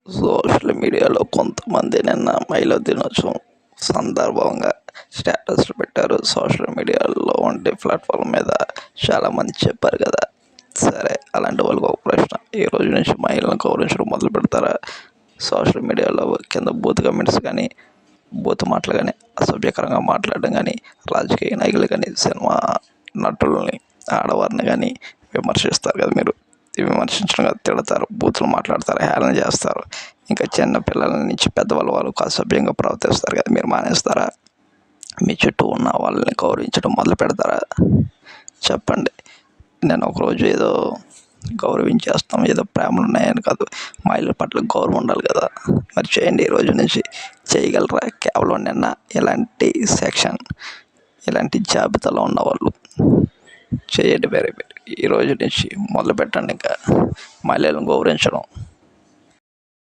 Social మీడియాలో కొంతమంది నిన్న మహిళా దినోత్సవం సందర్భంగా స్టేటస్లు పెట్టారు. సోషల్ మీడియాలో వంటి ప్లాట్ఫామ్ మీద చాలామంది చెప్పారు కదా. సరే, అలాంటి వాళ్ళకి ఒక ప్రశ్న: ఈ రోజు నుంచి మహిళలను గౌరవించడం మొదలు పెడతారా? సోషల్ మీడియాలో కింద బూత్ కమెంట్స్ కానీ, బూత్ మాటలు కానీ, అసభ్యకరంగా మాట్లాడడం కానీ, రాజకీయ నాయకులు కానీ, సినిమా నటులని, ఆడవారిని కానీ విమర్శిస్తారు కదా. మీరు విమర్శించడం కాదు, తిడతారు, బూతులు మాట్లాడతారు, హేళన చేస్తారు. ఇంకా చిన్న పిల్లల నుంచి పెద్దవాళ్ళ వాళ్ళకు అసభ్యంగా ప్రవర్తిస్తారు కదా. మీరు మానేస్తారా? మీ చుట్టూ ఉన్న వాళ్ళని గౌరవించడం మొదలు పెడతారా? చెప్పండి. నేను ఒకరోజు ఏదో గౌరవించేస్తాం, ఏదో ప్రేమలు ఉన్నాయని కాదు, మహిళల పట్ల గౌరవం ఉండాలి కదా. మరి చేయండి, ఈ రోజు నుంచి చేయగలరా? కేవలం నిన్న ఇలాంటి జాబితాలో ఉన్నవాళ్ళు చేయండి. ఈ రోజు నుంచి మొదలు పెట్టండి ఇంకా మహిళలను గౌరవించడం.